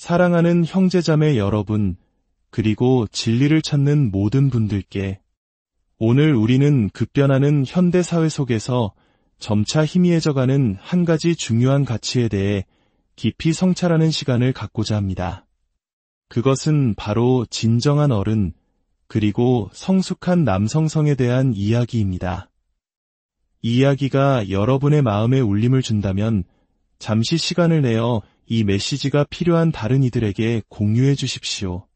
사랑하는 형제자매 여러분, 그리고 진리를 찾는 모든 분들께 오늘 우리는 급변하는 현대사회 속에서 점차 희미해져가는 한 가지 중요한 가치에 대해 깊이 성찰하는 시간을 갖고자 합니다. 그것은 바로 진정한 어른, 그리고 성숙한 남성성에 대한 이야기입니다. 이 이야기가 여러분의 마음에 울림을 준다면 잠시 시간을 내어 이 메시지가 필요한 다른 이들에게 공유해 주십시오.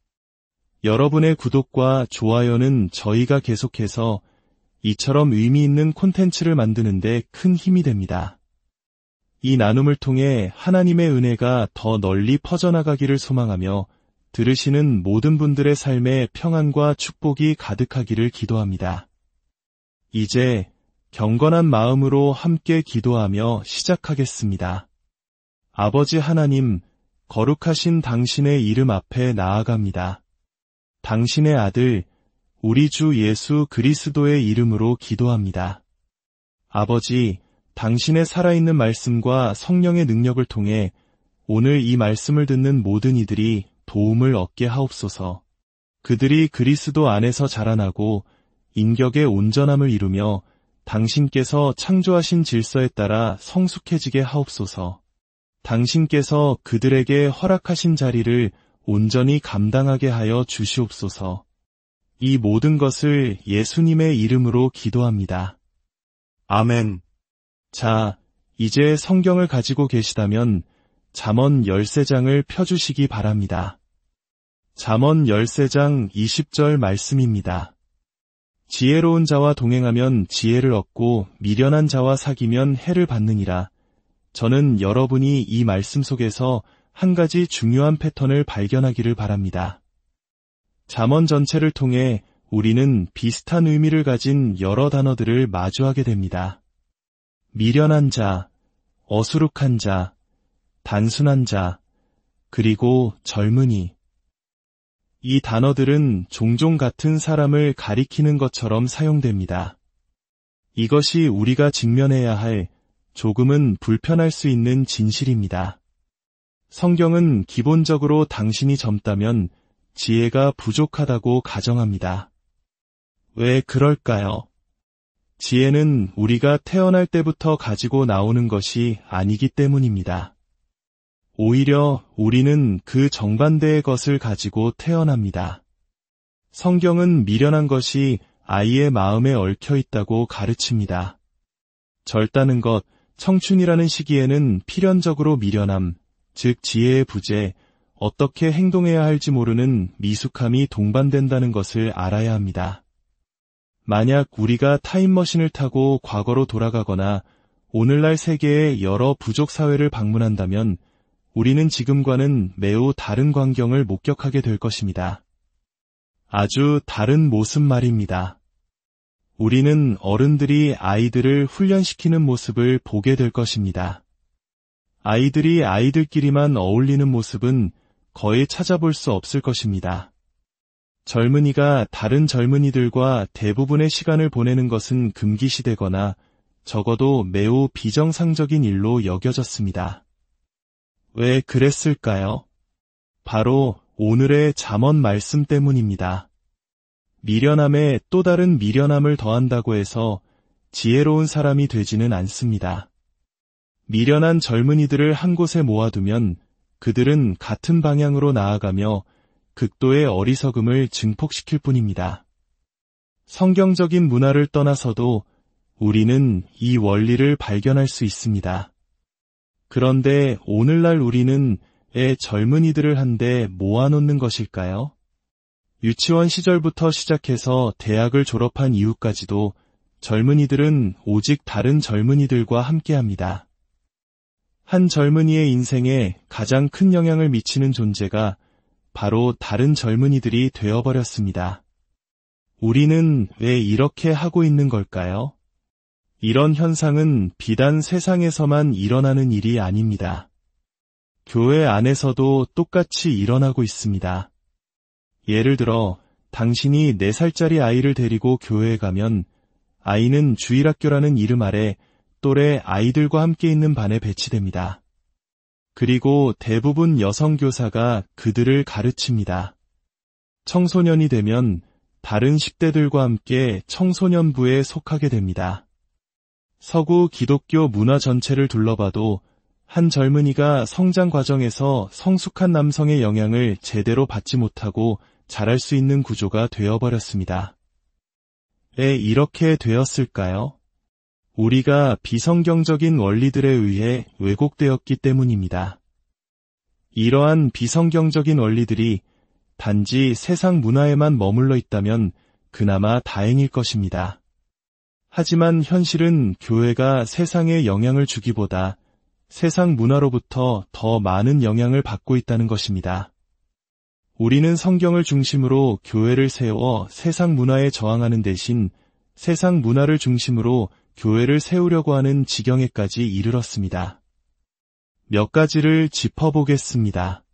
여러분의 구독과 좋아요는 저희가 계속해서 이처럼 의미 있는 콘텐츠를 만드는 데 큰 힘이 됩니다. 이 나눔을 통해 하나님의 은혜가 더 널리 퍼져나가기를 소망하며 들으시는 모든 분들의 삶에 평안과 축복이 가득하기를 기도합니다. 이제 경건한 마음으로 함께 기도하며 시작하겠습니다. 아버지 하나님, 거룩하신 당신의 이름 앞에 나아갑니다. 당신의 아들, 우리 주 예수 그리스도의 이름으로 기도합니다. 아버지, 당신의 살아있는 말씀과 성령의 능력을 통해 오늘 이 말씀을 듣는 모든 이들이 도움을 얻게 하옵소서. 그들이 그리스도 안에서 자라나고 인격의 온전함을 이루며 당신께서 창조하신 질서에 따라 성숙해지게 하옵소서. 당신께서 그들에게 허락하신 자리를 온전히 감당하게 하여 주시옵소서. 이 모든 것을 예수님의 이름으로 기도합니다. 아멘. 자, 이제 성경을 가지고 계시다면 잠언 13장을 펴주시기 바랍니다. 잠언 13장 20절 말씀입니다. 지혜로운 자와 동행하면 지혜를 얻고 미련한 자와 사귀면 해를 받느니라. 저는 여러분이 이 말씀 속에서 한 가지 중요한 패턴을 발견하기를 바랍니다. 잠언 전체를 통해 우리는 비슷한 의미를 가진 여러 단어들을 마주하게 됩니다. 미련한 자, 어수룩한 자, 단순한 자, 그리고 젊은이. 이 단어들은 종종 같은 사람을 가리키는 것처럼 사용됩니다. 이것이 우리가 직면해야 할 조금은 불편할 수 있는 진실입니다. 성경은 기본적으로 당신이 젊다면 지혜가 부족하다고 가정합니다. 왜 그럴까요? 지혜는 우리가 태어날 때부터 가지고 나오는 것이 아니기 때문입니다. 오히려 우리는 그 정반대의 것을 가지고 태어납니다. 성경은 미련한 것이 아이의 마음에 얽혀 있다고 가르칩니다. 젊다는 것, 청춘이라는 시기에는 필연적으로 미련함, 즉 지혜의 부재, 어떻게 행동해야 할지 모르는 미숙함이 동반된다는 것을 알아야 합니다. 만약 우리가 타임머신을 타고 과거로 돌아가거나 오늘날 세계의 여러 부족 사회를 방문한다면 우리는 지금과는 매우 다른 광경을 목격하게 될 것입니다. 아주 다른 모습 말입니다. 우리는 어른들이 아이들을 훈련시키는 모습을 보게 될 것입니다. 아이들이 아이들끼리만 어울리는 모습은 거의 찾아볼 수 없을 것입니다. 젊은이가 다른 젊은이들과 대부분의 시간을 보내는 것은 금기시되거나 적어도 매우 비정상적인 일로 여겨졌습니다. 왜 그랬을까요? 바로 오늘의 잠언 말씀 때문입니다. 미련함에 또 다른 미련함을 더한다고 해서 지혜로운 사람이 되지는 않습니다. 미련한 젊은이들을 한 곳에 모아두면 그들은 같은 방향으로 나아가며 극도의 어리석음을 증폭시킬 뿐입니다. 성경적인 문화를 떠나서도 우리는 이 원리를 발견할 수 있습니다. 그런데 오늘날 우리는 왜 젊은이들을 한데 모아놓는 것일까요? 유치원 시절부터 시작해서 대학을 졸업한 이후까지도 젊은이들은 오직 다른 젊은이들과 함께합니다. 한 젊은이의 인생에 가장 큰 영향을 미치는 존재가 바로 다른 젊은이들이 되어버렸습니다. 우리는 왜 이렇게 하고 있는 걸까요? 이런 현상은 비단 세상에서만 일어나는 일이 아닙니다. 교회 안에서도 똑같이 일어나고 있습니다. 예를 들어 당신이 4살짜리 아이를 데리고 교회에 가면 아이는 주일학교라는 이름 아래 또래 아이들과 함께 있는 반에 배치됩니다. 그리고 대부분 여성 교사가 그들을 가르칩니다. 청소년이 되면 다른 10대들과 함께 청소년부에 속하게 됩니다. 서구 기독교 문화 전체를 둘러봐도 한 젊은이가 성장 과정에서 성숙한 남성의 영향을 제대로 받지 못하고 자랄 수 있는 구조가 되어버렸습니다. 왜 이렇게 되었을까요? 우리가 비성경적인 원리들에 의해 왜곡되었기 때문입니다. 이러한 비성경적인 원리들이 단지 세상 문화에만 머물러 있다면 그나마 다행일 것입니다. 하지만 현실은 교회가 세상에 영향을 주기보다 세상 문화로부터 더 많은 영향을 받고 있다는 것입니다. 우리는 성경을 중심으로 교회를 세워 세상 문화에 저항하는 대신 세상 문화를 중심으로 교회를 세우려고 하는 지경에까지 이르렀습니다. 몇 가지를 짚어보겠습니다.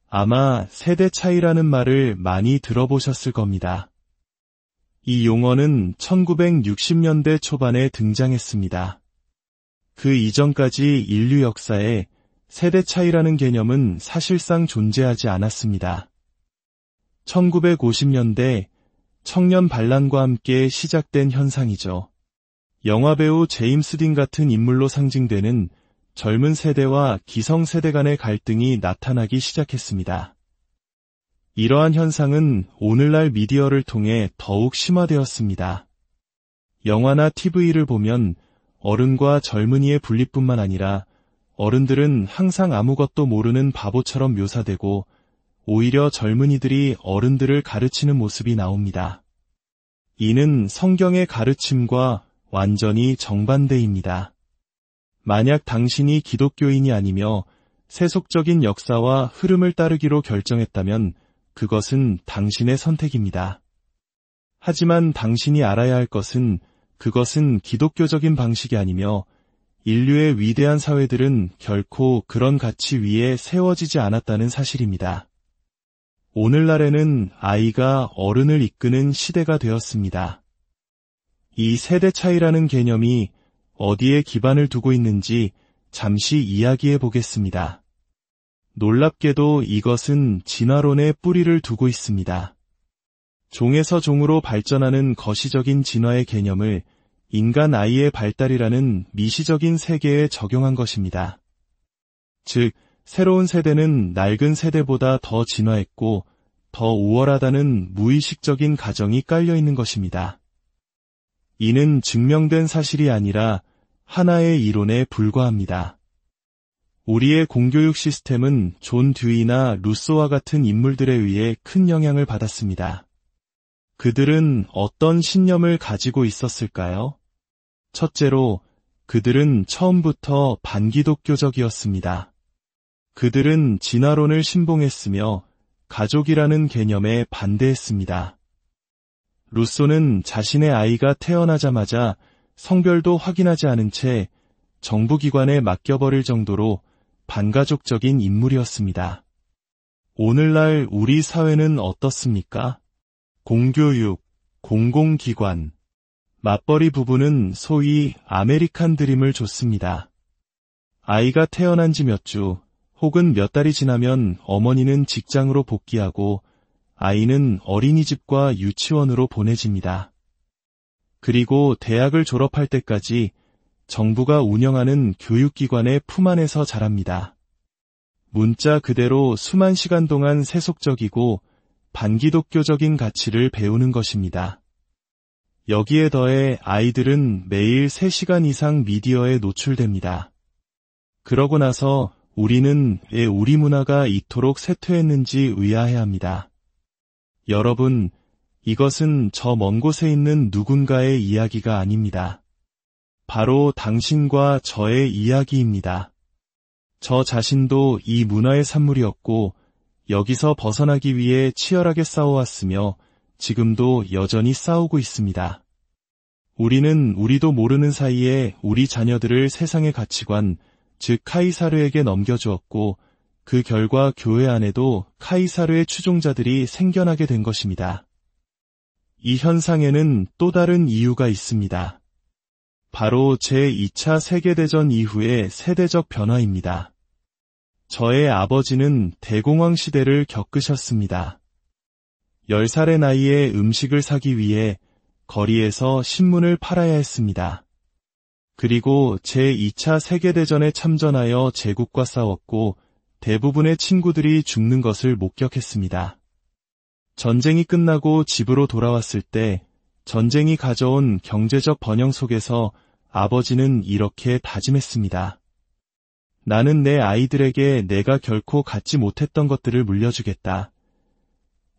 아마 세대 차이라는 말을 많이 들어보셨을 겁니다. 이 용어는 1960년대 초반에 등장했습니다. 그 이전까지 인류 역사에 세대 차이라는 개념은 사실상 존재하지 않았습니다. 1950년대 청년 반란과 함께 시작된 현상이죠. 영화배우 제임스 딘 같은 인물로 상징되는 젊은 세대와 기성세대 간의 갈등이 나타나기 시작했습니다. 이러한 현상은 오늘날 미디어를 통해 더욱 심화되었습니다. 영화나 TV를 보면 어른과 젊은이의 분리뿐만 아니라 어른들은 항상 아무것도 모르는 바보처럼 묘사되고 오히려 젊은이들이 어른들을 가르치는 모습이 나옵니다. 이는 성경의 가르침과 완전히 정반대입니다. 만약 당신이 기독교인이 아니며 세속적인 역사와 흐름을 따르기로 결정했다면 그것은 당신의 선택입니다. 하지만 당신이 알아야 할 것은 그것은 기독교적인 방식이 아니며 인류의 위대한 사회들은 결코 그런 가치 위에 세워지지 않았다는 사실입니다. 오늘날에는 아이가 어른을 이끄는 시대가 되었습니다. 이 세대 차이라는 개념이 어디에 기반을 두고 있는지 잠시 이야기해 보겠습니다. 놀랍게도 이것은 진화론의 뿌리를 두고 있습니다. 종에서 종으로 발전하는 거시적인 진화의 개념을 인간 아이의 발달이라는 미시적인 세계에 적용한 것입니다. 즉, 새로운 세대는 낡은 세대보다 더 진화했고 더 우월하다는 무의식적인 가정이 깔려 있는 것입니다. 이는 증명된 사실이 아니라 하나의 이론에 불과합니다. 우리의 공교육 시스템은 존 듀이나 루소와 같은 인물들에 의해 큰 영향을 받았습니다. 그들은 어떤 신념을 가지고 있었을까요? 첫째로, 그들은 처음부터 반기독교적이었습니다. 그들은 진화론을 신봉했으며 가족이라는 개념에 반대했습니다. 루소는 자신의 아이가 태어나자마자 성별도 확인하지 않은 채 정부기관에 맡겨버릴 정도로 반가족적인 인물이었습니다. 오늘날 우리 사회는 어떻습니까? 공교육, 공공기관, 맞벌이 부부는 소위 아메리칸 드림을 줬습니다. 아이가 태어난 지 몇 주 혹은 몇 달이 지나면 어머니는 직장으로 복귀하고 아이는 어린이집과 유치원으로 보내집니다. 그리고 대학을 졸업할 때까지 정부가 운영하는 교육기관의 품 안에서 자랍니다. 문자 그대로 수만 시간 동안 세속적이고 반기독교적인 가치를 배우는 것입니다. 여기에 더해 아이들은 매일 3시간 이상 미디어에 노출됩니다. 그러고 나서 우리는 왜 우리 문화가 이토록 쇠퇴했는지 의아해합니다. 여러분, 이것은 저 먼 곳에 있는 누군가의 이야기가 아닙니다. 바로 당신과 저의 이야기입니다. 저 자신도 이 문화의 산물이었고 여기서 벗어나기 위해 치열하게 싸워왔으며 지금도 여전히 싸우고 있습니다. 우리는 우리도 모르는 사이에 우리 자녀들을 세상의 가치관, 즉 카이사르에게 넘겨주었고 그 결과 교회 안에도 카이사르의 추종자들이 생겨나게 된 것입니다. 이 현상에는 또 다른 이유가 있습니다. 바로 제2차 세계대전 이후의 세대적 변화입니다. 저의 아버지는 대공황 시대를 겪으셨습니다. 10살의 나이에 음식을 사기 위해 거리에서 신문을 팔아야 했습니다. 그리고 제2차 세계대전에 참전하여 제국과 싸웠고 대부분의 친구들이 죽는 것을 목격했습니다. 전쟁이 끝나고 집으로 돌아왔을 때 전쟁이 가져온 경제적 번영 속에서 아버지는 이렇게 다짐했습니다. 나는 내 아이들에게 내가 결코 갖지 못했던 것들을 물려주겠다.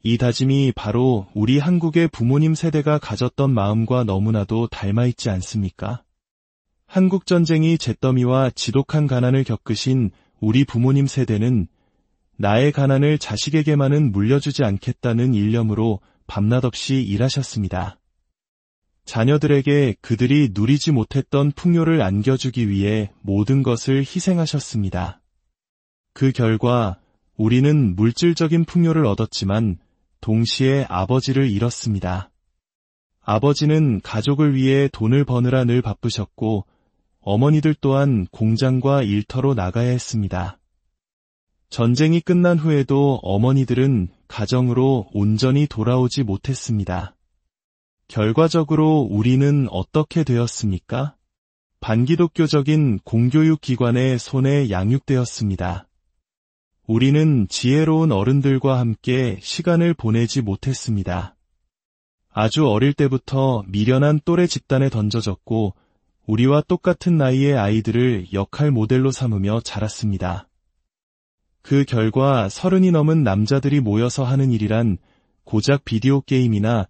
이 다짐이 바로 우리 한국의 부모님 세대가 가졌던 마음과 너무나도 닮아있지 않습니까? 한국전쟁이 잿더미와 지독한 가난을 겪으신 우리 부모님 세대는 나의 가난을 자식에게만은 물려주지 않겠다는 일념으로 밤낮없이 일하셨습니다. 자녀들에게 그들이 누리지 못했던 풍요를 안겨주기 위해 모든 것을 희생하셨습니다. 그 결과 우리는 물질적인 풍요를 얻었지만 동시에 아버지를 잃었습니다. 아버지는 가족을 위해 돈을 버느라 늘 바쁘셨고 어머니들 또한 공장과 일터로 나가야 했습니다. 전쟁이 끝난 후에도 어머니들은 가정으로 온전히 돌아오지 못했습니다. 결과적으로 우리는 어떻게 되었습니까? 반기독교적인 공교육기관의 손에 양육되었습니다. 우리는 지혜로운 어른들과 함께 시간을 보내지 못했습니다. 아주 어릴 때부터 미련한 또래 집단에 던져졌고 우리와 똑같은 나이의 아이들을 역할 모델로 삼으며 자랐습니다. 그 결과 30이 넘은 남자들이 모여서 하는 일이란 고작 비디오 게임이나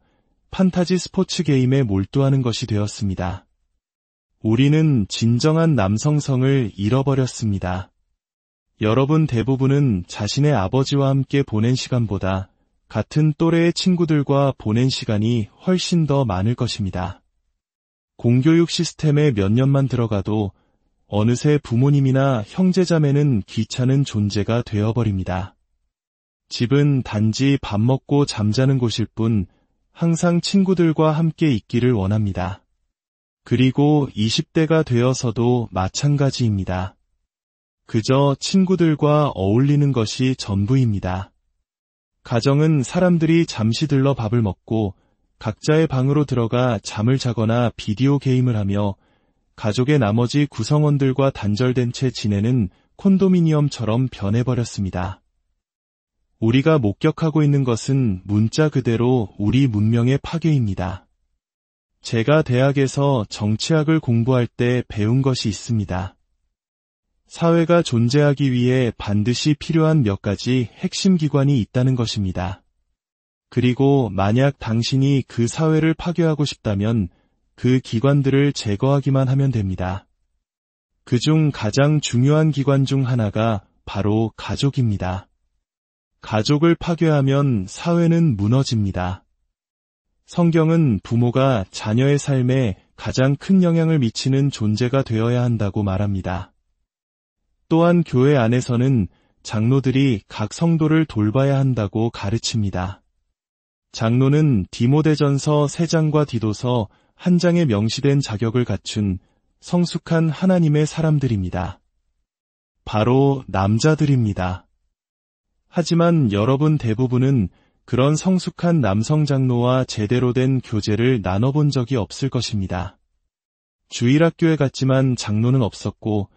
판타지 스포츠 게임에 몰두하는 것이 되었습니다. 우리는 진정한 남성성을 잃어버렸습니다. 여러분 대부분은 자신의 아버지와 함께 보낸 시간보다 같은 또래의 친구들과 보낸 시간이 훨씬 더 많을 것입니다. 공교육 시스템에 몇 년만 들어가도 어느새 부모님이나 형제자매는 귀찮은 존재가 되어버립니다. 집은 단지 밥 먹고 잠자는 곳일 뿐 항상 친구들과 함께 있기를 원합니다. 그리고 20대가 되어서도 마찬가지입니다. 그저 친구들과 어울리는 것이 전부입니다. 가정은 사람들이 잠시 들러 밥을 먹고 각자의 방으로 들어가 잠을 자거나 비디오 게임을 하며 가족의 나머지 구성원들과 단절된 채 지내는 콘도미니엄처럼 변해버렸습니다. 우리가 목격하고 있는 것은 문자 그대로 우리 문명의 파괴입니다. 제가 대학에서 정치학을 공부할 때 배운 것이 있습니다. 사회가 존재하기 위해 반드시 필요한 몇 가지 핵심 기관이 있다는 것입니다. 그리고 만약 당신이 그 사회를 파괴하고 싶다면 그 기관들을 제거하기만 하면 됩니다. 그중 가장 중요한 기관 중 하나가 바로 가족입니다. 가족을 파괴하면 사회는 무너집니다. 성경은 부모가 자녀의 삶에 가장 큰 영향을 미치는 존재가 되어야 한다고 말합니다. 또한 교회 안에서는 장로들이 각 성도를 돌봐야 한다고 가르칩니다. 장로는 디모데전서 3장과 디도서 1장에 명시된 자격을 갖춘 성숙한 하나님의 사람들입니다. 바로 남자들입니다. 하지만 여러분 대부분은 그런 성숙한 남성 장로와 제대로 된 교제를 나눠본 적이 없을 것입니다. 주일학교에 갔지만 장로는 없었고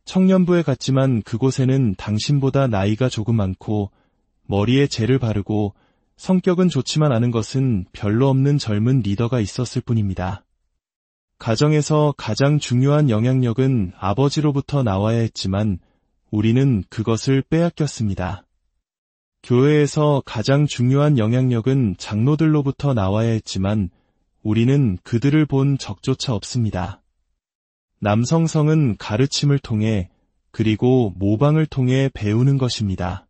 청년부에 갔지만 그곳에는 당신보다 나이가 조금 많고 머리에 젤을 바르고 성격은 좋지만 아는 것은 별로 없는 젊은 리더가 있었을 뿐입니다. 가정에서 가장 중요한 영향력은 아버지로부터 나와야 했지만 우리는 그것을 빼앗겼습니다. 교회에서 가장 중요한 영향력은 장로들로부터 나와야 했지만 우리는 그들을 본 적조차 없습니다. 남성성은 가르침을 통해 그리고 모방을 통해 배우는 것입니다.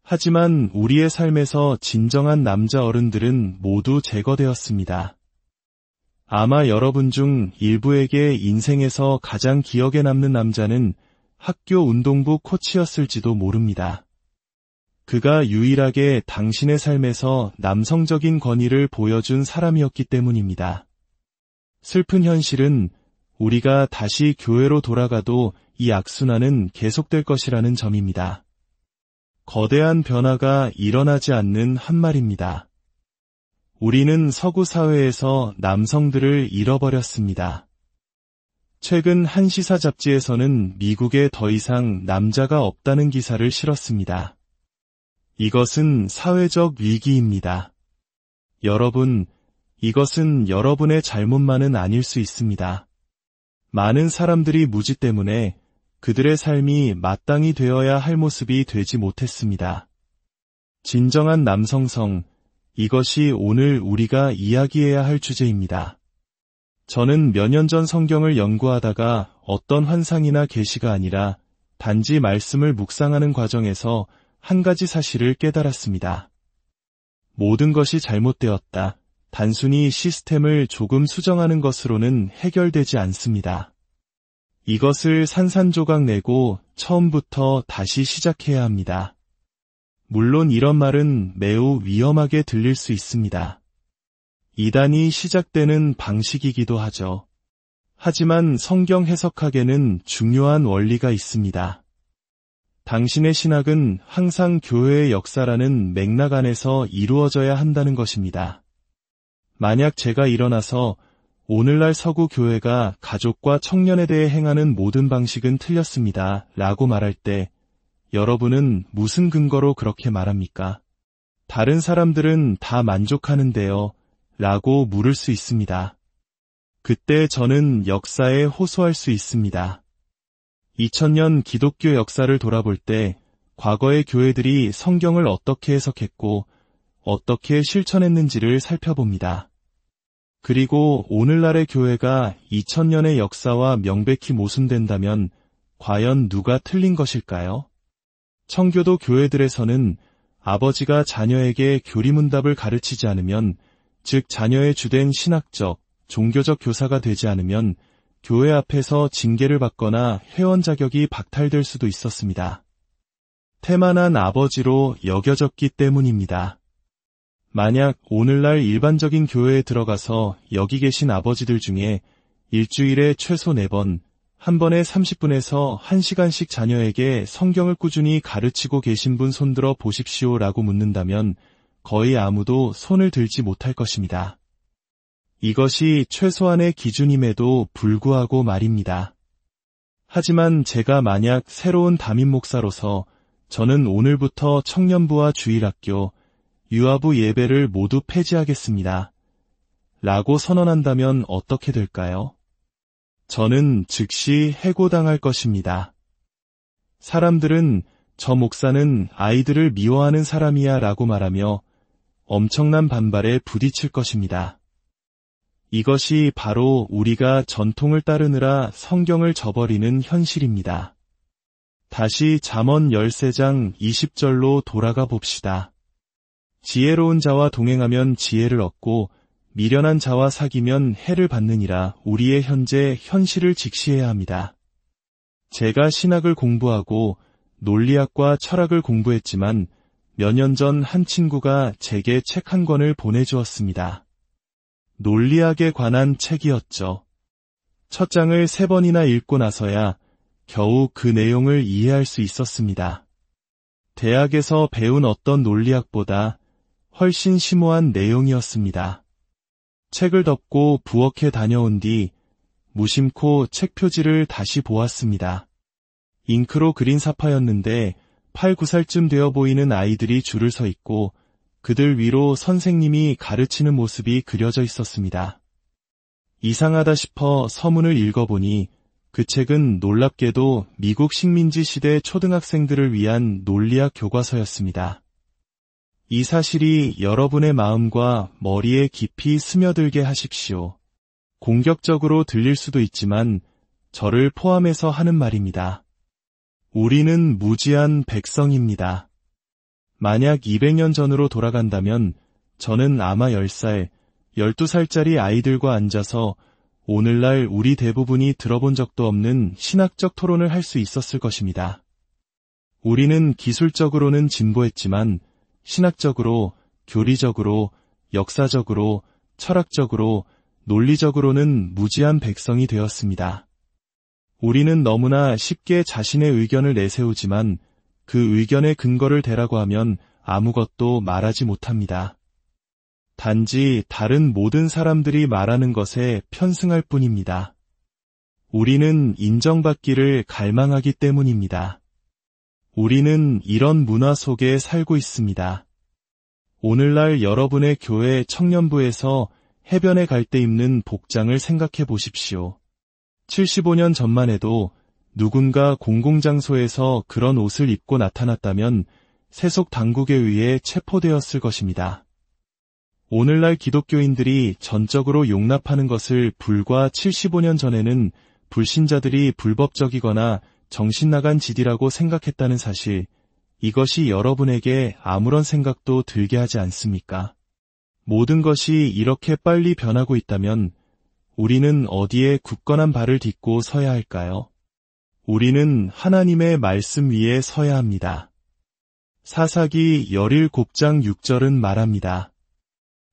하지만 우리의 삶에서 진정한 남자 어른들은 모두 제거되었습니다. 아마 여러분 중 일부에게 인생에서 가장 기억에 남는 남자는 학교 운동부 코치였을지도 모릅니다. 그가 유일하게 당신의 삶에서 남성적인 권위를 보여준 사람이었기 때문입니다. 슬픈 현실은 우리가 다시 교회로 돌아가도 이 악순환은 계속될 것이라는 점입니다. 거대한 변화가 일어나지 않는 한 말입니다. 우리는 서구 사회에서 남성들을 잃어버렸습니다. 최근 한 시사 잡지에서는 미국에 더 이상 남자가 없다는 기사를 실었습니다. 이것은 사회적 위기입니다. 여러분, 이것은 여러분의 잘못만은 아닐 수 있습니다. 많은 사람들이 무지 때문에 그들의 삶이 마땅히 되어야 할 모습이 되지 못했습니다. 진정한 남성성, 이것이 오늘 우리가 이야기해야 할 주제입니다. 저는 몇 년 전 성경을 연구하다가 어떤 환상이나 계시가 아니라 단지 말씀을 묵상하는 과정에서 한 가지 사실을 깨달았습니다. 모든 것이 잘못되었다. 단순히 시스템을 조금 수정하는 것으로는 해결되지 않습니다. 이것을 산산조각 내고 처음부터 다시 시작해야 합니다. 물론 이런 말은 매우 위험하게 들릴 수 있습니다. 이단이 시작되는 방식이기도 하죠. 하지만 성경 해석학에는 중요한 원리가 있습니다. 당신의 신학은 항상 교회의 역사라는 맥락 안에서 이루어져야 한다는 것입니다. 만약 제가 일어나서 오늘날 서구 교회가 가족과 청년에 대해 행하는 모든 방식은 틀렸습니다. 라고 말할 때 여러분은 무슨 근거로 그렇게 말합니까? 다른 사람들은 다 만족하는데요. 라고 물을 수 있습니다. 그때 저는 역사에 호소할 수 있습니다. 2000년 기독교 역사를 돌아볼 때 과거의 교회들이 성경을 어떻게 해석했고 어떻게 실천했는지를 살펴봅니다. 그리고 오늘날의 교회가 2000년의 역사와 명백히 모순된다면 과연 누가 틀린 것일까요? 청교도 교회들에서는 아버지가 자녀에게 교리문답을 가르치지 않으면, 즉 자녀의 주된 신학적, 종교적 교사가 되지 않으면 교회 앞에서 징계를 받거나 회원 자격이 박탈될 수도 있었습니다. 태만한 아버지로 여겨졌기 때문입니다. 만약 오늘날 일반적인 교회에 들어가서 여기 계신 아버지들 중에 일주일에 최소 4번, 한 번에 30분에서 1시간씩 자녀에게 성경을 꾸준히 가르치고 계신 분 손들어 보십시오 라고 묻는다면 거의 아무도 손을 들지 못할 것입니다. 이것이 최소한의 기준임에도 불구하고 말입니다. 하지만 제가 만약 새로운 담임 목사로서 저는 오늘부터 청년부와 주일학교, 유아부 예배를 모두 폐지하겠습니다. 라고 선언한다면 어떻게 될까요? 저는 즉시 해고당할 것입니다. 사람들은 저 목사는 아이들을 미워하는 사람이야 라고 말하며 엄청난 반발에 부딪힐 것입니다. 이것이 바로 우리가 전통을 따르느라 성경을 저버리는 현실입니다. 다시 잠언 13장 20절로 돌아가 봅시다. 지혜로운 자와 동행하면 지혜를 얻고 미련한 자와 사귀면 해를 받느니라. 우리의 현재 현실을 직시해야 합니다. 제가 신학을 공부하고 논리학과 철학을 공부했지만 몇 년 전 한 친구가 제게 책 한 권을 보내주었습니다. 논리학에 관한 책이었죠. 첫 장을 3번이나 읽고 나서야 겨우 그 내용을 이해할 수 있었습니다. 대학에서 배운 어떤 논리학보다 훨씬 심오한 내용이었습니다. 책을 덮고 부엌에 다녀온 뒤 무심코 책 표지를 다시 보았습니다. 잉크로 그린 사파였는데 8, 9살쯤 되어 보이는 아이들이 줄을 서 있고 그들 위로 선생님이 가르치는 모습이 그려져 있었습니다. 이상하다 싶어 서문을 읽어보니 그 책은 놀랍게도 미국 식민지 시대 초등학생들을 위한 논리학 교과서였습니다. 이 사실이 여러분의 마음과 머리에 깊이 스며들게 하십시오. 공격적으로 들릴 수도 있지만 저를 포함해서 하는 말입니다. 우리는 무지한 백성입니다. 만약 200년 전으로 돌아간다면 저는 아마 10살, 12살짜리 아이들과 앉아서 오늘날 우리 대부분이 들어본 적도 없는 신학적 토론을 할 수 있었을 것입니다. 우리는 기술적으로는 진보했지만 신학적으로, 교리적으로, 역사적으로, 철학적으로, 논리적으로는 무지한 백성이 되었습니다. 우리는 너무나 쉽게 자신의 의견을 내세우지만 그 의견의 근거를 대라고 하면 아무것도 말하지 못합니다. 단지 다른 모든 사람들이 말하는 것에 편승할 뿐입니다. 우리는 인정받기를 갈망하기 때문입니다. 우리는 이런 문화 속에 살고 있습니다. 오늘날 여러분의 교회 청년부에서 해변에 갈 때 입는 복장을 생각해 보십시오. 75년 전만 해도 누군가 공공장소에서 그런 옷을 입고 나타났다면 세속 당국에 의해 체포되었을 것입니다. 오늘날 기독교인들이 전적으로 용납하는 것을 불과 75년 전에는 불신자들이 불법적이거나 정신나간 짓이라고 생각했다는 사실, 이것이 여러분에게 아무런 생각도 들게 하지 않습니까? 모든 것이 이렇게 빨리 변하고 있다면 우리는 어디에 굳건한 발을 딛고 서야 할까요? 우리는 하나님의 말씀 위에 서야 합니다. 사사기 17장 6절은 말합니다.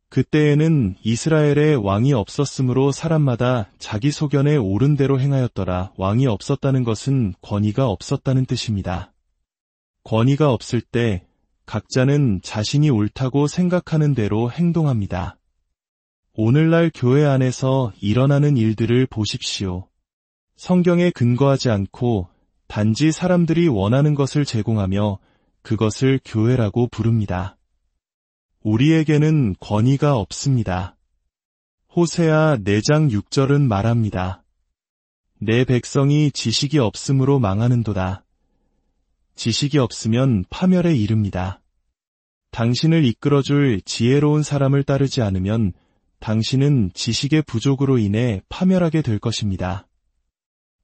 그때에는 이스라엘에 왕이 없었으므로 사람마다 자기 소견에 옳은 대로 행하였더라. 왕이 없었다는 것은 권위가 없었다는 뜻입니다. 권위가 없을 때 각자는 자신이 옳다고 생각하는 대로 행동합니다. 오늘날 교회 안에서 일어나는 일들을 보십시오. 성경에 근거하지 않고 단지 사람들이 원하는 것을 제공하며 그것을 교회라고 부릅니다. 우리에게는 권위가 없습니다. 호세아 4장 6절은 말합니다. 내 백성이 지식이 없으므로 망하는도다. 지식이 없으면 파멸에 이릅니다. 당신을 이끌어줄 지혜로운 사람을 따르지 않으면 당신은 지식의 부족으로 인해 파멸하게 될 것입니다.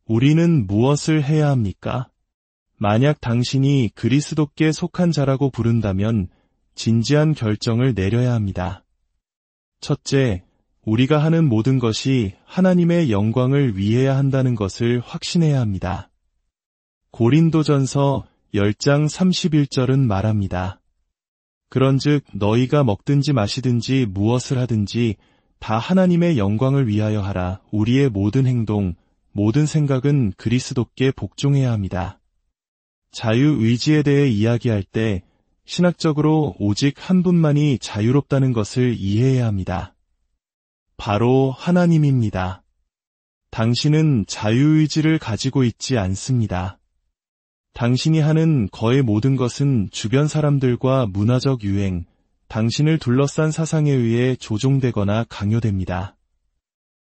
우리는 무엇을 해야 합니까? 만약 당신이 그리스도께 속한 자라고 부른다면 진지한 결정을 내려야 합니다. 첫째, 우리가 하는 모든 것이 하나님의 영광을 위해야 한다는 것을 확신해야 합니다. 고린도전서 10장 31절은 말합니다. 그런즉 너희가 먹든지 마시든지 무엇을 하든지 다 하나님의 영광을 위하여 하라. 우리의 모든 행동, 모든 생각은 그리스도께 복종해야 합니다. 자유의지에 대해 이야기할 때 신학적으로 오직 한 분만이 자유롭다는 것을 이해해야 합니다. 바로 하나님입니다. 당신은 자유의지를 가지고 있지 않습니다. 당신이 하는 거의 모든 것은 주변 사람들과 문화적 유행, 당신을 둘러싼 사상에 의해 조종되거나 강요됩니다.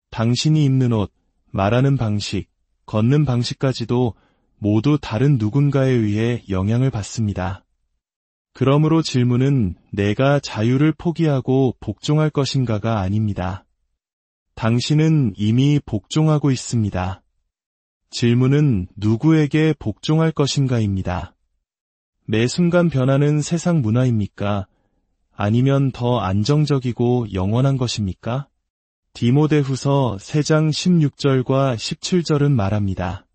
당신이 입는 옷, 말하는 방식, 걷는 방식까지도 모두 다른 누군가에 의해 영향을 받습니다. 그러므로 질문은 내가 자유를 포기하고 복종할 것인가가 아닙니다. 당신은 이미 복종하고 있습니다. 질문은 누구에게 복종할 것인가입니다. 매 순간 변하는 세상 문화입니까? 아니면 더 안정적이고 영원한 것입니까? 디모데후서 3장 16절과 17절은 말합니다.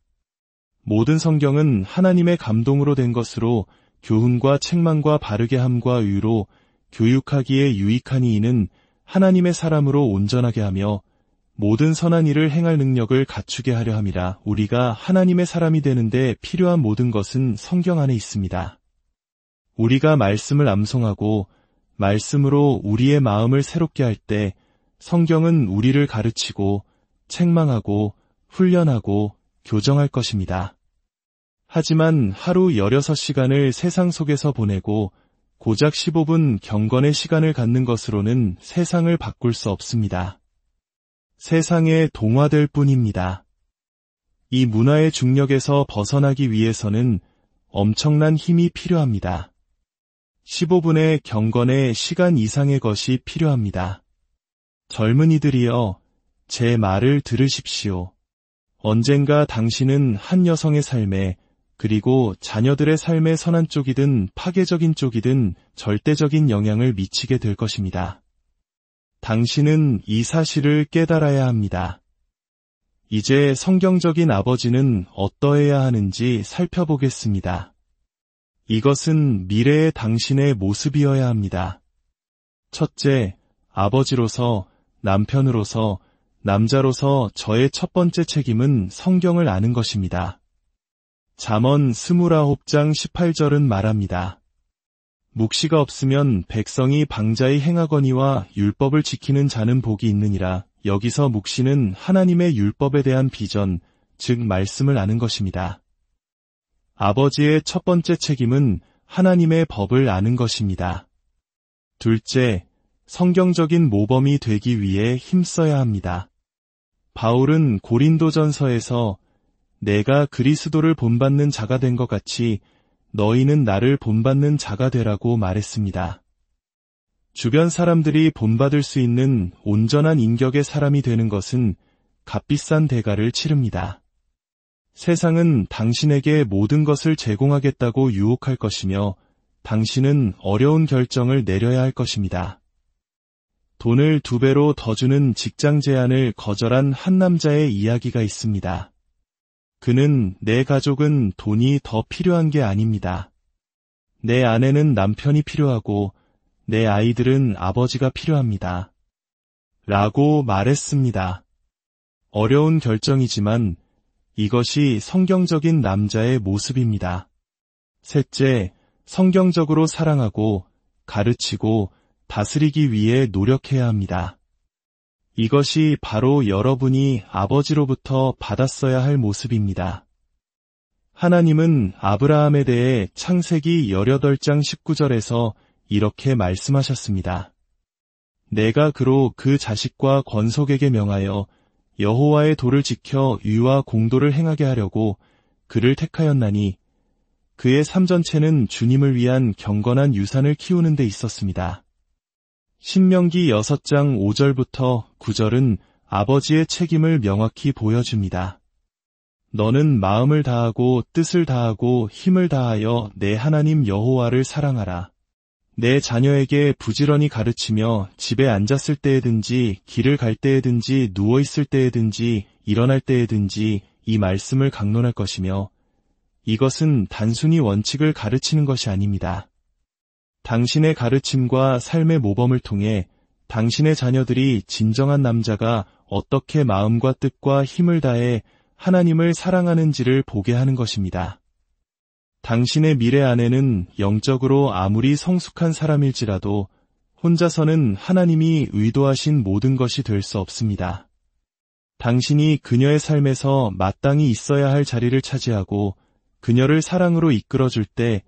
모든 성경은 하나님의 감동으로 된 것으로 교훈과 책망과 바르게 함과 의로 교육하기에 유익하니 이는 하나님의 사람으로 온전하게 하며 모든 선한 일을 행할 능력을 갖추게 하려 함이라. 우리가 하나님의 사람이 되는데 필요한 모든 것은 성경 안에 있습니다. 우리가 말씀을 암송하고 말씀으로 우리의 마음을 새롭게 할 때 성경은 우리를 가르치고 책망하고 훈련하고 교정할 것입니다. 하지만 하루 16시간을 세상 속에서 보내고 고작 15분 경건의 시간을 갖는 것으로는 세상을 바꿀 수 없습니다. 세상에 동화될 뿐입니다. 이 문화의 중력에서 벗어나기 위해서는 엄청난 힘이 필요합니다. 15분의 경건의 시간 이상의 것이 필요합니다. 젊은이들이여, 제 말을 들으십시오. 언젠가 당신은 한 여성의 삶에 그리고 자녀들의 삶의 선한 쪽이든 파괴적인 쪽이든 절대적인 영향을 미치게 될 것입니다. 당신은 이 사실을 깨달아야 합니다. 이제 성경적인 아버지는 어떠해야 하는지 살펴보겠습니다. 이것은 미래의 당신의 모습이어야 합니다. 첫째, 아버지로서, 남편으로서, 남자로서 저의 첫 번째 책임은 성경을 아는 것입니다. 잠언 29장 18절은 말합니다. 묵시가 없으면 백성이 방자히 행하거니와 율법을 지키는 자는 복이 있느니라. 여기서 묵시는 하나님의 율법에 대한 비전, 즉 말씀을 아는 것입니다. 아버지의 첫 번째 책임은 하나님의 법을 아는 것입니다. 둘째, 성경적인 모범이 되기 위해 힘써야 합니다. 바울은 고린도전서에서 내가 그리스도를 본받는 자가 된 것 같이 너희는 나를 본받는 자가 되라고 말했습니다. 주변 사람들이 본받을 수 있는 온전한 인격의 사람이 되는 것은 값비싼 대가를 치릅니다. 세상은 당신에게 모든 것을 제공하겠다고 유혹할 것이며 당신은 어려운 결정을 내려야 할 것입니다. 돈을 2배로 더 주는 직장 제안을 거절한 한 남자의 이야기가 있습니다. 그는 내 가족은 돈이 더 필요한 게 아닙니다. 내 아내는 남편이 필요하고 내 아이들은 아버지가 필요합니다. 라고 말했습니다. 어려운 결정이지만 이것이 성경적인 남자의 모습입니다. 셋째, 성경적으로 사랑하고 가르치고 다스리기 위해 노력해야 합니다. 이것이 바로 여러분이 아버지로부터 받았어야 할 모습입니다. 하나님은 아브라함에 대해 창세기 18장 19절에서 이렇게 말씀하셨습니다. 내가 그로 그 자식과 권속에게 명하여 여호와의 도를 지켜 의와 공도를 행하게 하려고 그를 택하였나니 그의 삶 전체는 주님을 위한 경건한 유산을 키우는 데 있었습니다. 신명기 6장 5절부터 9절은 아버지의 책임을 명확히 보여줍니다. 너는 마음을 다하고 뜻을 다하고 힘을 다하여 내 하나님 여호와를 사랑하라. 내 자녀에게 부지런히 가르치며 집에 앉았을 때에든지 길을 갈 때에든지 누워있을 때에든지 일어날 때에든지 이 말씀을 강론할 것이며 이것은 단순히 원칙을 가르치는 것이 아닙니다. 당신의 가르침과 삶의 모범을 통해 당신의 자녀들이 진정한 남자가 어떻게 마음과 뜻과 힘을 다해 하나님을 사랑하는지를 보게 하는 것입니다. 당신의 미래 아내는 영적으로 아무리 성숙한 사람일지라도 혼자서는 하나님이 의도하신 모든 것이 될 수 없습니다. 당신이 그녀의 삶에서 마땅히 있어야 할 자리를 차지하고 그녀를 사랑으로 이끌어줄 때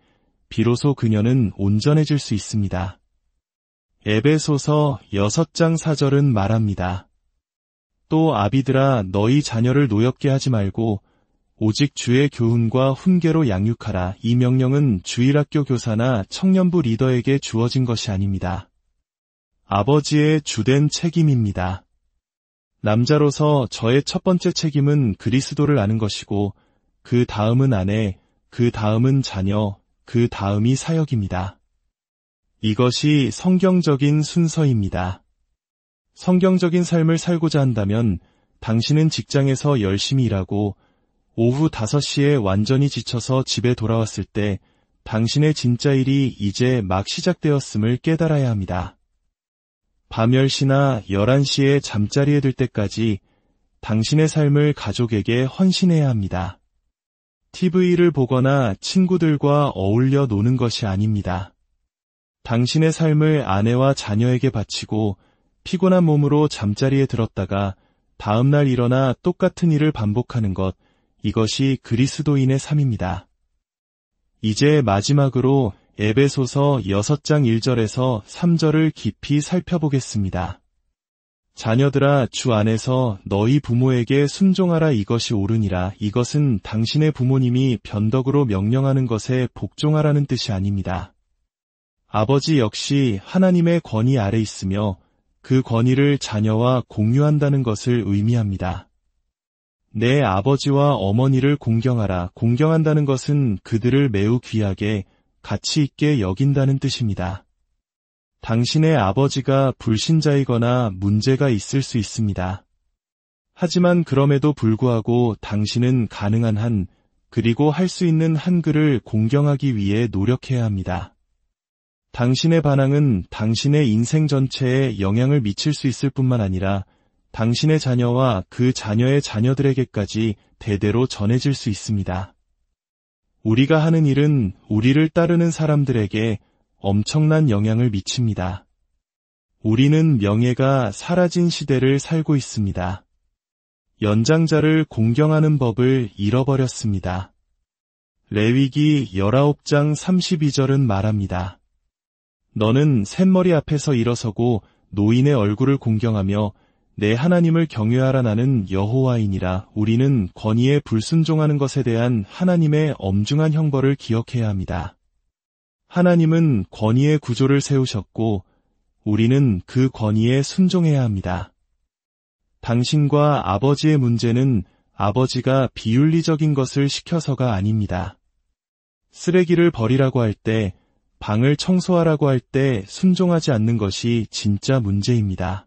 비로소 그녀는 온전해질 수 있습니다. 에베소서 6장 4절은 말합니다. 또 아비들아 너희 자녀를 노엽게 하지 말고 오직 주의 교훈과 훈계로 양육하라. 이 명령은 주일학교 교사나 청년부 리더에게 주어진 것이 아닙니다. 아버지의 주된 책임입니다. 남자로서 저의 첫 번째 책임은 그리스도를 아는 것이고 그 다음은 아내, 그 다음은 자녀, 그 다음이 사역입니다. 이것이 성경적인 순서입니다. 성경적인 삶을 살고자 한다면 당신은 직장에서 열심히 일하고 오후 5시에 완전히 지쳐서 집에 돌아왔을 때 당신의 진짜 일이 이제 막 시작되었음을 깨달아야 합니다. 밤 10시나 11시에 잠자리에 들 때까지 당신의 삶을 가족에게 헌신해야 합니다. TV를 보거나 친구들과 어울려 노는 것이 아닙니다. 당신의 삶을 아내와 자녀에게 바치고 피곤한 몸으로 잠자리에 들었다가 다음날 일어나 똑같은 일을 반복하는 것, 이것이 그리스도인의 삶입니다. 이제 마지막으로 에베소서 6장 1절에서 3절을 깊이 살펴보겠습니다. 자녀들아 주 안에서 너희 부모에게 순종하라. 이것이 옳으니라. 이것은 당신의 부모님이 변덕으로 명령하는 것에 복종하라는 뜻이 아닙니다. 아버지 역시 하나님의 권위 아래 있으며 그 권위를 자녀와 공유한다는 것을 의미합니다. 내 아버지와 어머니를 공경하라. 공경한다는 것은 그들을 매우 귀하게 가치 있게 여긴다는 뜻입니다. 당신의 아버지가 불신자이거나 문제가 있을 수 있습니다. 하지만 그럼에도 불구하고 당신은 가능한 한 그리고 할 수 있는 한글을 공경하기 위해 노력해야 합니다. 당신의 반항은 당신의 인생 전체에 영향을 미칠 수 있을 뿐만 아니라 당신의 자녀와 그 자녀의 자녀들에게까지 대대로 전해질 수 있습니다. 우리가 하는 일은 우리를 따르는 사람들에게 엄청난 영향을 미칩니다. 우리는 명예가 사라진 시대를 살고 있습니다. 연장자를 공경하는 법을 잃어버렸습니다. 레위기 19장 32절은 말합니다. 너는 샘머리 앞에서 일어서고 노인의 얼굴을 공경하며 내 하나님을 경외하라. 나는 여호와이니라. 우리는 권위에 불순종하는 것에 대한 하나님의 엄중한 형벌을 기억해야 합니다. 하나님은 권위의 구조를 세우셨고 우리는 그 권위에 순종해야 합니다. 당신과 아버지의 문제는 아버지가 비윤리적인 것을 시켜서가 아닙니다. 쓰레기를 버리라고 할 때, 방을 청소하라고 할 때 순종하지 않는 것이 진짜 문제입니다.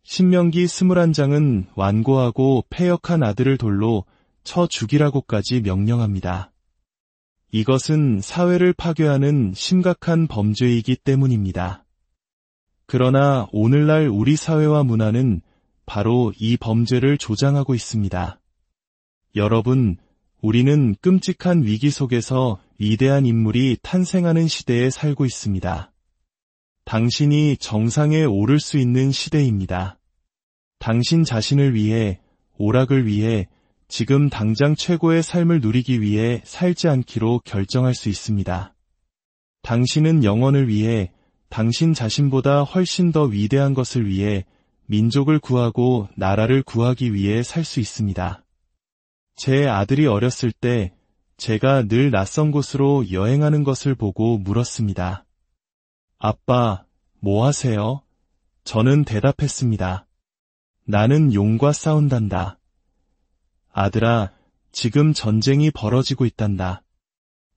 신명기 21장은 완고하고 패역한 아들을 돌로 쳐 죽이라고까지 명령합니다. 이것은 사회를 파괴하는 심각한 범죄이기 때문입니다. 그러나 오늘날 우리 사회와 문화는 바로 이 범죄를 조장하고 있습니다. 여러분, 우리는 끔찍한 위기 속에서 위대한 인물이 탄생하는 시대에 살고 있습니다. 당신이 정상에 오를 수 있는 시대입니다. 당신 자신을 위해, 오락을 위해, 지금 당장 최고의 삶을 누리기 위해 살지 않기로 결정할 수 있습니다. 당신은 영혼을 위해, 당신 자신보다 훨씬 더 위대한 것을 위해, 민족을 구하고 나라를 구하기 위해 살 수 있습니다. 제 아들이 어렸을 때 제가 늘 낯선 곳으로 여행하는 것을 보고 물었습니다. 아빠, 뭐 하세요? 저는 대답했습니다. 나는 용과 싸운단다. 아들아, 지금 전쟁이 벌어지고 있단다.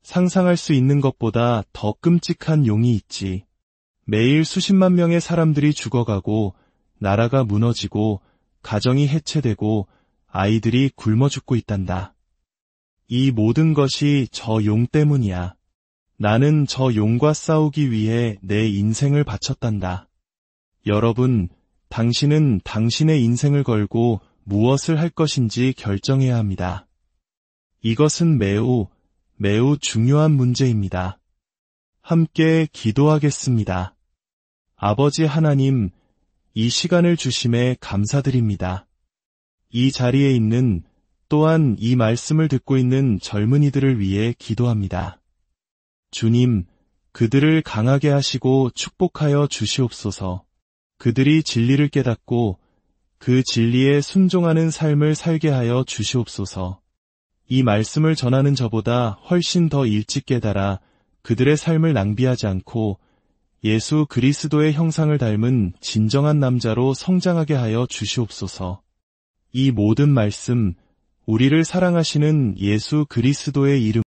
상상할 수 있는 것보다 더 끔찍한 용이 있지. 매일 수십만 명의 사람들이 죽어가고 나라가 무너지고 가정이 해체되고 아이들이 굶어 죽고 있단다. 이 모든 것이 저 용 때문이야. 나는 저 용과 싸우기 위해 내 인생을 바쳤단다. 여러분, 당신은 당신의 인생을 걸고 무엇을 할 것인지 결정해야 합니다. 이것은 매우 중요한 문제입니다. 함께 기도하겠습니다. 아버지 하나님, 이 시간을 주심에 감사드립니다. 이 자리에 있는 또한 이 말씀을 듣고 있는 젊은이들을 위해 기도합니다. 주님, 그들을 강하게 하시고 축복하여 주시옵소서. 그들이 진리를 깨닫고 그 진리에 순종하는 삶을 살게 하여 주시옵소서. 이 말씀을 전하는 저보다 훨씬 더 일찍 깨달아 그들의 삶을 낭비하지 않고 예수 그리스도의 형상을 닮은 진정한 남자로 성장하게 하여 주시옵소서. 이 모든 말씀, 우리를 사랑하시는 예수 그리스도의 이름